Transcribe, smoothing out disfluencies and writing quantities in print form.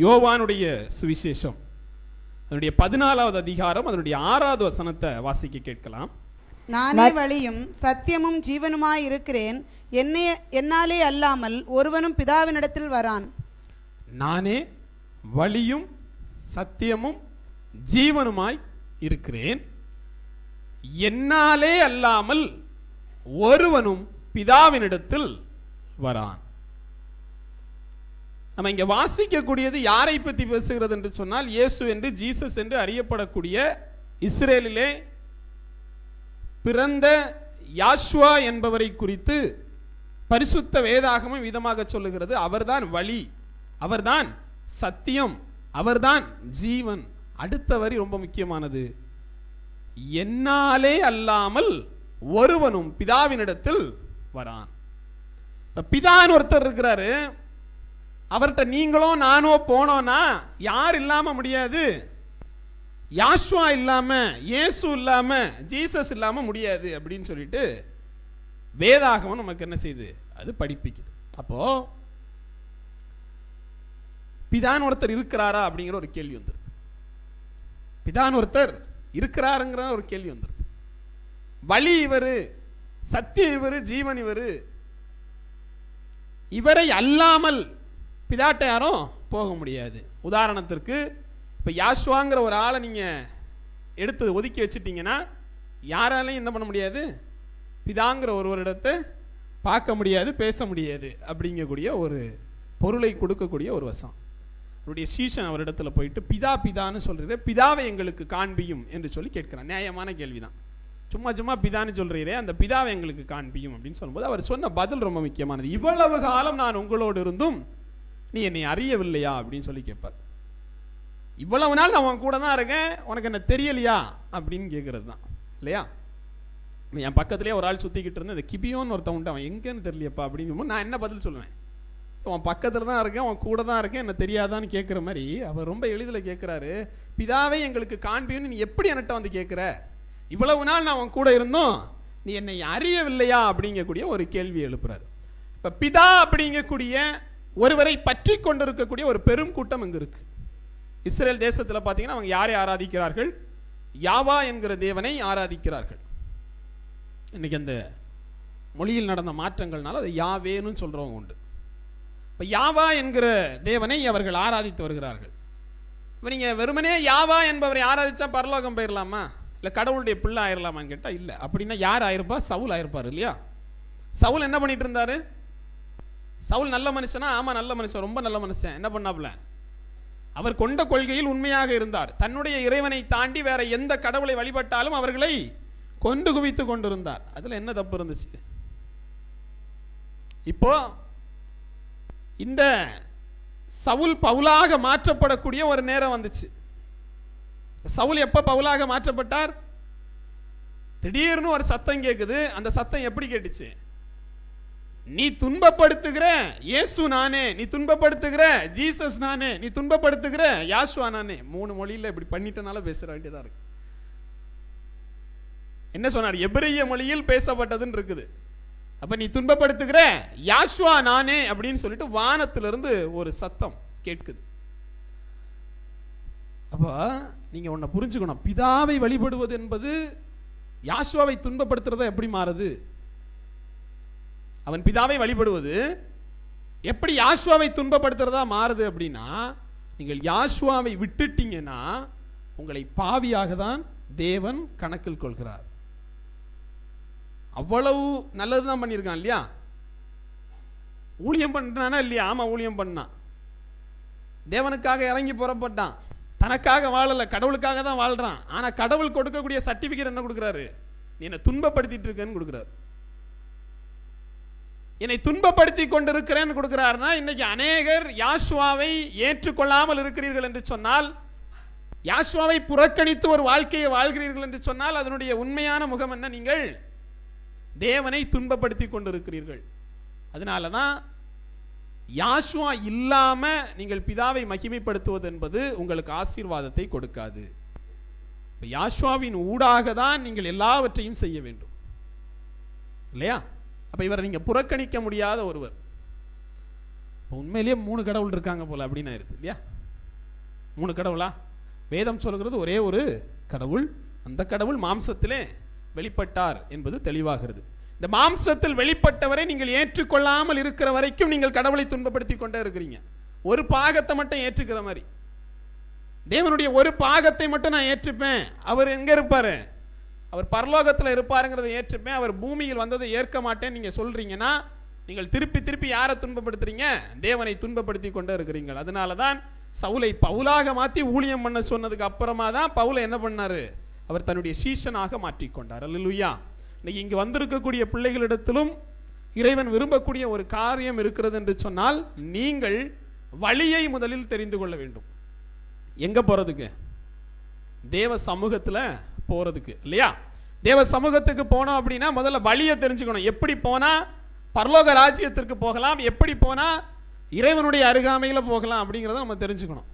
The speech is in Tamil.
யோவானுடைய சுவிசேஷம் அதனுடைய 14வது அதிகாரம் அதனுடைய 6வது வசனத்தை வாசிக்க கேட்கலாம். நானே வழியும் சத்தியமும் ஜீவனுமாய் இருக்கிறேன், என்னாலே அல்லாமல் ஒருவனும் பிதாவினிடத்தில் வரான். நானே வழியும் சத்தியமும் ஜீவனுமாய் இருக்கிறேன், என்னாலே அல்லாமல் ஒருவனும் பிதாவினிடத்தில் வரான். நம்ம இங்க வாசிக்கக்கூடியது யாரை பற்றி பேசுகிறது என்று சொன்னால், இயேசு என்று ஜீசஸ் என்று அறியப்படக்கூடிய இஸ்ரேலிலே பிறந்த யாஷ்வா என்பவரை குறித்து பரிசுத்த வேதாகமம் விதமாக சொல்லுகிறது. அவர்தான் வழி, அவர்தான் சத்தியம், அவர்தான் ஜீவன். அடுத்த வரி ரொம்ப முக்கியமானது, என்னாலே அல்லாமல் ஒருவனும் பிதாவினிடத்தில் வரான். பிதான்னு ஒருத்தர் இருக்கிறாரு, அவர்கிட்ட நீங்களோ நானோ போனோம்னா யார் இல்லாம முடியாது, யாஷ்வா இல்லாம, இயேசு இல்லாம, ஜீசஸ் இல்லாம முடியாது அப்படின்னு சொல்லிட்டு வேதாகமம் நமக்கு என்ன செய்யுது, அது படிப்பிக்குது. அப்போ பிதான் ஒருத்தர் இருக்கிறாரா அப்படிங்கிற ஒரு கேள்வி வந்துருது. பிதான் ஒருத்தர் இருக்கிறாருங்கிற ஒரு கேள்வி வந்துருது. வழி இவரு, சத்தியம் இவரு, ஜீவன் இவரு, இவரை அல்லாமல் பிதாட்ட யாரும் போக முடியாது. உதாரணத்திற்கு இப்ப யாஷ்வாங்கிற ஒரு ஆளை நீங்க எடுத்து ஒதுக்கி வச்சுட்டீங்கன்னா யாராலையும் என்ன பண்ண முடியாது, பிதாங்கிற ஒருவரிடத்தை பார்க்க முடியாது, பேச முடியாது அப்படிங்கக்கூடிய ஒரு பொருளை கொடுக்கக்கூடிய ஒரு வசனம். அவருடைய சீஷன் அவரிடத்துல போயிட்டு பிதா பிதான்னு சொல்றீரே, பிதாவை எங்களுக்கு காண்பியும் என்று சொல்லி கேட்கிறான். நியாயமான கேள்விதான். சும்மா சும்மா பிதான்னு சொல்றீரே, அந்த பிதாவை எங்களுக்கு காண்பியும் அப்படின்னு சொல்லும்போது அவர் சொன்ன பதில் ரொம்ப முக்கியமானது. இவ்வளவு காலம் நான் உங்களோடு இருந்தும் நீ என்னை அறியவில்லையா அப்படின்னு சொல்லி கேட்பார். இவ்வளவு நாள் நான் உன் கூட தான் இருக்கேன், உனக்கு என்ன தெரியலையா அப்படின்னு கேட்கறது தான் இல்லையா. என் பக்கத்துலேயே ஒரு ஆள் சுத்திக்கிட்டு இருந்தேன், இந்த கிபியோன்னு ஒருத்தன் உண்டு, அவன் எங்கன்னு தெரியலையப்பா அப்படிங்கும்போது நான் என்ன பதில் சொல்லுவேன், உன் பக்கத்தில் தான் இருக்கேன், உன் கூட தான் இருக்கேன், என்ன தெரியாதான்னு கேட்குற மாதிரி அவர் ரொம்ப எளிதில் கேட்குறாரு, பிதாவை எங்களுக்கு காண்பியும்னு நீ எப்படி என்கிட்ட வந்து கேட்குற, இவ்வளவு நாள் நான் உன் கூட இருந்தோம் நீ என்னை அறியவில்லையா அப்படிங்கக்கூடிய ஒரு கேள்வி எழுப்புறாரு. இப்போ பிதா அப்படிங்கக்கூடிய ஒருவரை பற்றி கொண்டிருக்கக்கூடிய ஒரு பெரும் கூட்டம் இங்கு இருக்கு. இஸ்ரேல் தேசத்தில் பார்த்தீங்கன்னா அவங்க யாரை ஆராதிக்கிறார்கள், யாவா என்கிற தேவனை ஆராதிக்கிறார்கள். இன்னைக்கு அந்த மொழியில் நடந்த மாற்றங்கள்னால அதை யாவேன்னு சொல்றவங்க உண்டு. இப்போ யாவா என்கிற தேவனை அவர்கள் ஆராதித்து வருகிறார்கள். இப்போ நீங்கள் வெறுமனே யாவா என்பவரை ஆராதிச்சா பரலோகம் போயிடலாமா, இல்லை கடவுளுடைய பிள்ளை ஆயிரலாமான்னு கேட்டால் இல்லை. அப்படின்னா யார் ஆயிருப்பா, சவுல் ஆயிருப்பார் இல்லையா. சவுல் என்ன பண்ணிட்டு இருந்தாரு, சவுல் நல்ல மனுஷனா, ஆமா நல்ல மனுஷன், ரொம்ப நல்ல மனுஷன். என்ன பண்ணாப்ல, அவர் கொண்ட கொள்கையில் உண்மையாக இருந்தார். தன்னுடைய இறைவனை தாண்டி வேற எந்த கடவுளை வழிபட்டாலும் அவர்களை கொண்டு குவித்து கொண்டிருந்தார். அதுல என்ன தப்பு இருந்துச்சு. இப்போ இந்த சவுல் பவுலாக மாற்றப்படக்கூடிய ஒரு நேரம் வந்துச்சு. சவுல் எப்ப பவுலாக மாற்றப்பட்டார், திடீர்னு ஒரு சத்தம் கேட்குது. அந்த சத்தம் எப்படி கேட்டுச்சு, நீ துன்பப்படுத்துகிற இயேசு நானே, நீ துன்பப்படுத்துகிற ஜீசஸ் நானே, நீ துன்பப்படுத்துகிற யாஷ்வா நானே. 3 மொழியில இப்படி பண்ணிட்டனால பேசுற வேண்டியதா இருக்கு. என்ன சொன்னார், எபிரேய மொழியில் பேசப்பட்டதுன்னு இருக்குது. அப்ப நீ துன்பப்படுத்துகிற யாஷ்வா நானே அப்படின்னு சொல்லிட்டு வானத்திலிருந்து ஒரு சத்தம் கேட்குது. அப்ப நீங்க ஒன்ன புரிஞ்சுக்கணும், பிதாவை வழிபடுவது என்பது யாஷ்வாவை துன்பப்படுத்துறதா எப்படி மாறுது. அவன் பிதாவை வழிபடுவது எப்படி யாஷ்வாவை துன்பப்படுத்துறதா மாறுது அப்படின்னா, நீங்கள் யாஷ்வாவை விட்டுட்டீங்கன்னா உங்களை பாவியாக தான் தேவன் கணக்கில் கொள்கிறார். அவ்வளவு நல்லதுதான் பண்ணியிருக்கான் இல்லையா. ஊழியம் பண்றானா இல்லையா, ஆமா ஊழியம் பண்ணான், தேவனுக்காக இறங்கி புறப்பட்டான், தனக்காக வாழல, கடவுளுக்காக தான் வாழ்றான். ஆனா கடவுள் கொடுக்கக்கூடிய சர்டிபிகேட் என்ன கொடுக்கிறாரு, நீ என்ன துன்பப்படுத்திட்டு இருக்கேன்னு கொடுக்கிறாரு. என்னை துன்பப்படுத்தி கொண்டிருக்கிறேன்னு கொடுக்கிறாருன்னா, இன்னைக்கு அநேகர் யாஷ்வாவை ஏற்றுக்கொள்ளாமல் இருக்கிறீர்கள் என்று சொன்னால், யாஷ்வாவை புறக்கணித்து ஒரு வாழ்க்கையை வாழ்கிறீர்கள் என்று சொன்னால் அதனுடைய உண்மையான முகம் என்ன, நீங்கள் தேவனை துன்பப்படுத்தி கொண்டிருக்கிறீர்கள். அதனாலதான் யாஷ்வா இல்லாம நீங்கள் பிதாவை மகிமைப்படுத்துவது என்பது உங்களுக்கு ஆசீர்வாதத்தை கொடுக்காது. யாஷ்வாவின் ஊடாக தான் நீங்கள் எல்லாவற்றையும் செய்ய வேண்டும் இல்லையா. அப்ப இவரை நீங்க புறக்கணிக்க முடியாத ஒருவர். உண்மையிலேயே 3 கடவுள் இருக்காங்க போல அப்படின்னு ஆயிருது இல்லையா. 3 கடவுளா? வேதம் சொல்கிறது ஒரே ஒரு கடவுள். அந்த கடவுள் மாம்சத்திலே வெளிப்பட்டார் என்பது தெளிவாகிறது. இந்த மாம்சத்தில் வெளிப்பட்டவரை நீங்கள் ஏற்றுக்கொள்ளாமல் இருக்கிற வரைக்கும் நீங்கள் கடவுளை துன்பப்படுத்தி கொண்டே இருக்கிறீங்க. ஒரு பாகத்தை மட்டும் ஏற்றுக்கிற மாதிரி, தேவனுடைய ஒரு பாகத்தை மட்டும் நான் ஏற்றுப்பேன், அவர் எங்க இருப்பாரு, அவர் பரலோகத்தில் இருப்பாருங்கிறத ஏற்றுப்பேன், அவர் பூமியில் வந்ததை ஏற்க மாட்டேன் நீங்க சொல்றீங்கன்னா நீங்கள் திருப்பி திருப்பி யாரை துன்பப்படுத்துறீங்க? தேவனை துன்பப்படுத்தி கொண்டே இருக்கிறீங்க. அதனாலதான் சவுலை பவுலாக மாற்றி ஊழியம் பண்ண சொன்னதுக்கு அப்புறமா தான் பவுலை என்ன பண்ணாரு? அவர் தன்னுடைய சீஷனாக மாற்றிக்கொண்டார். அல்லேலூயா. இன்னைக்கு இங்கு வந்திருக்கக்கூடிய பிள்ளைகளிடத்திலும் இறைவன் விரும்பக்கூடிய ஒரு காரியம் இருக்கிறது என்று சொன்னால், நீங்கள் வழியை முதலில் தெரிந்து கொள்ள வேண்டும். எங்க போறதுக்கு? தேவ சமூகத்துல போறதுக்கு இல்லையா? தேவ சமூகத்துக்கு போனோம் அப்படின்னா முதல்ல வழியை தெரிஞ்சுக்கணும். எப்படி போனா பரலோக ராஜ்யத்திற்கு போகலாம், எப்படி போனா இறைவனுடைய அருகாமையில போகலாம் அப்படிங்கிறத நம்ம தெரிஞ்சுக்கணும்.